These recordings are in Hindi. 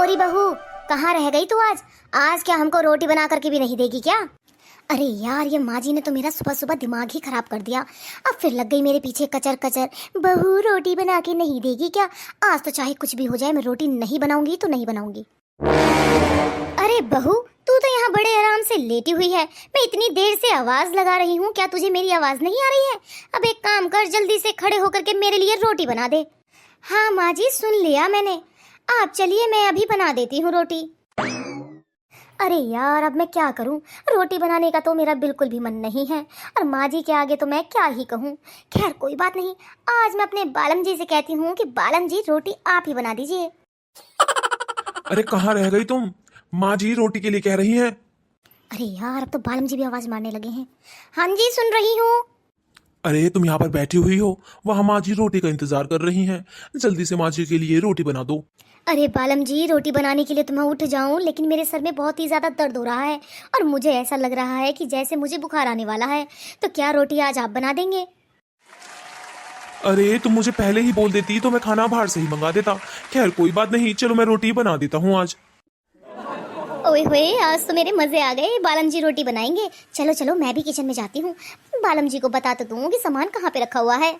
गोरी बहू, कहाँ रह गई तू आज? आज क्या हमको रोटी बना करके भी नहीं देगी क्या? अरे यार, ये माँ जी ने तो मेरा सुबह सुबह दिमाग ही खराब कर दिया। अब फिर लग गई मेरे पीछे कचर कचर, बहू रोटी बना के नहीं देगी क्या? आज तो चाहे कुछ भी हो जाए, मैं रोटी नहीं बनाऊंगी तो नहीं बनाऊंगी। अरे बहू, तू तो यहाँ बड़े आराम से लेटी हुई है। मैं इतनी देर से आवाज लगा रही हूँ, क्या तुझे मेरी आवाज नहीं आ रही है? अब एक काम कर, जल्दी से खड़े होकर के मेरे लिए रोटी बना दे। हाँ माँ जी, सुन लिया मैंने। आप चलिए, मैं अभी बना देती हूँ रोटी। अरे यार, अब मैं क्या करूं? रोटी बनाने का तो मेरा बिल्कुल भी मन नहीं है, और माँ जी के आगे तो मैं क्या ही कहूं। खैर कोई बात नहीं, आज मैं अपने बालम जी से कहती हूँ कि बालम जी रोटी आप ही बना दीजिए। अरे कहाँ रह गई तुम? माँ जी रोटी के लिए कह रही हैं। अरे यार, अब तो बालम जी भी आवाज मारने लगे हैं। हाँ जी, सुन रही हूँ। अरे तुम यहाँ पर बैठी हुई हो, वहाँ माँ जी रोटी का इंतजार कर रही हैं। जल्दी से माँ जी के लिए रोटी बना दो। अरे बालम जी, रोटी बनाने के लिए तो मैं उठ जाऊं, लेकिन मेरे सर में बहुत ही ज्यादा दर्द हो रहा है और मुझे ऐसा लग रहा है कि जैसे मुझे बुखार आने वाला है। तो क्या रोटी आज आप बना देंगे? अरे तुम मुझे पहले ही बोल देती तो मैं खाना बाहर से ही मंगा देता। खैर कोई बात नहीं, चलो मैं रोटी बना देता हूँ आज। ओए होए, आज तो मेरे मजे आ गए। बालम जी रोटी बनाएंगे। चलो चलो, मैं भी किचन में जाती हूँ। बालम जी को बता तो दूँ कि सामान कहाँ पे रखा हुआ है।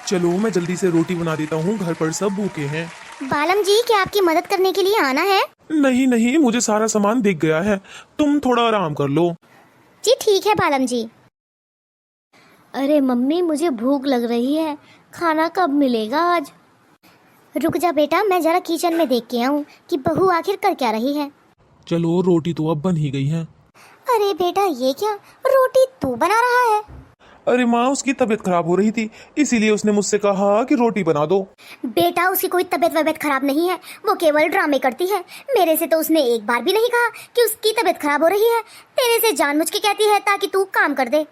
चलो मैं जल्दी से रोटी बना देता हूँ, घर पर सब भूखे हैं। बालम जी, क्या आपकी मदद करने के लिए आना है? नहीं नहीं, मुझे सारा सामान दिख गया है, तुम थोड़ा आराम कर लो। जी ठीक है बालम जी। अरे मम्मी, मुझे भूख लग रही है, खाना कब मिलेगा आज? रुक जा बेटा, मैं जरा किचन में देख के आऊँ कि बहू आखिर कर क्या रही है। चलो रोटी तो अब बन ही गई है। अरे बेटा, ये क्या, रोटी तू बना रहा है? अरे माँ, उसकी तबीयत खराब हो रही थी, इसीलिए उसने मुझसे कहा कि रोटी बना दो। बेटा, उसकी कोई तबीयत वबीयत खराब नहीं है, वो केवल ड्रामे करती है। मेरे से तो उसने एक बार भी नहीं कहा कि उसकी तबीयत खराब हो रही है। तेरे से जानबूझ के कहती है ताकि तू काम कर दे।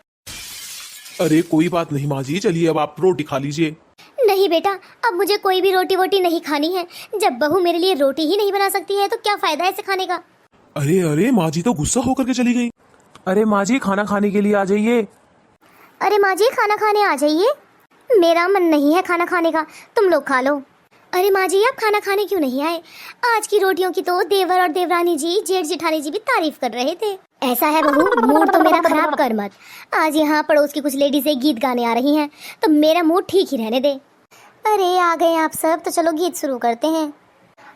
अरे कोई बात नहीं माँ जी, चलिए अब आप रोटी खा लीजिए। नहीं बेटा, अब मुझे कोई भी रोटी वोटी नहीं खानी है। जब बहू मेरे लिए रोटी ही नहीं बना सकती है तो क्या फायदा है इसे खाने का। अरे अरे, माँ जी तो गुस्सा होकर के चली गई। अरे माँ जी, खाना खाने के लिए आ जाइए। अरे माँ जी, खाना खाने आ जाइए। मेरा मन नहीं है खाना खाने का, तुम लोग खा लो। अरे माँ जी, आप खाना खाने क्यों नहीं आए? आज की रोटियों की तो देवर और देवरानी जी, जेठ जेठानी जी भी तारीफ कर रहे थे। ऐसा है बहू, मूड तो मेरा खराब कर मत। आज यहाँ पड़ोस की कुछ लेडीज़ गीत गाने आ रही हैं, तो मेरा मूड ठीक ही रहने दे। अरे आ गए आप सब, तो चलो गीत शुरू करते हैं।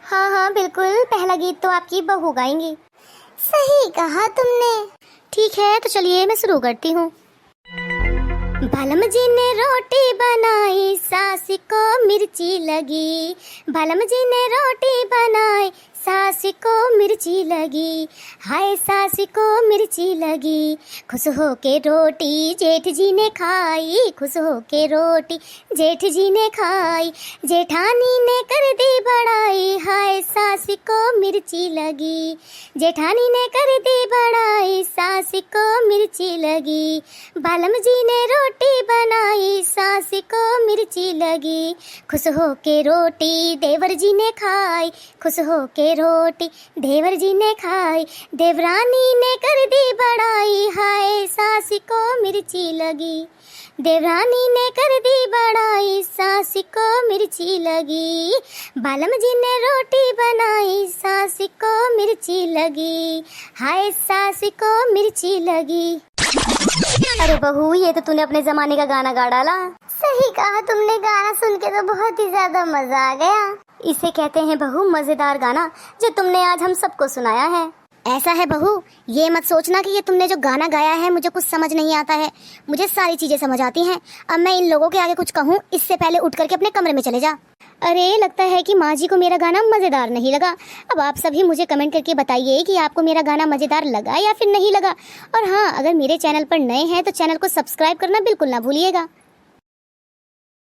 हाँ हाँ बिल्कुल, पहला गीत तो आपकी बहू गाएंगी। सही कहा तुमने। ठीक है, तो चलिए मैं शुरू करती हूँ। बालम जी ने रोटी बनाई, सास को मिर्ची लगी। बालम जी ने रोटी बनाई, सास को मिर्ची लगी। हाय सास को मिर्ची लगी। खुश हो के रोटी जेठ जी ने खाई, खुश हो के रोटी जेठ जी ने खाई। जेठानी ने कर दी बड़ाई, हाय सास को मिर्ची लगी। जेठानी ने कर दी बड़ाई, सास को मिर्ची लगी। बालम जी ने रोटी बनाई, सास को मिर्ची लगी। खुश हो के रोटी देवर जी ने खाई, खुश हो के रोटी देवर जी ने खाई। देवरानी ने कर दी बड़ाई, हाय सास को मिर्ची लगी। देवरानी ने कर दी बड़ाई, सास को मिर्ची लगी। बालम जी ने रोटी बनाई, सास को मिर्ची लगी। हाय सास को मिर्ची लगी। अरे बहू, ये तो तूने अपने जमाने का गाना गा डाला। सही कहा तुमने, गाना सुन के तो बहुत ही ज्यादा मजा आ गया। इसे कहते हैं बहू मजेदार गाना, जो तुमने आज हम सबको सुनाया है। ऐसा है बहू, ये मत सोचना कि ये तुमने जो गाना गाया है मुझे कुछ समझ नहीं आता है। मुझे सारी चीजें समझ आती हैं। अब मैं इन लोगों के आगे कुछ कहूँ इससे पहले उठ करके अपने कमरे में चले जा। अरे लगता है कि माँ जी को मेरा गाना मजेदार नहीं लगा। अब आप सभी मुझे कमेंट करके बताइए कि आपको मेरा गाना मजेदार लगा या फिर नहीं लगा। और हाँ, अगर मेरे चैनल पर नए हैं तो चैनल को सब्सक्राइब करना बिल्कुल ना भूलिएगा।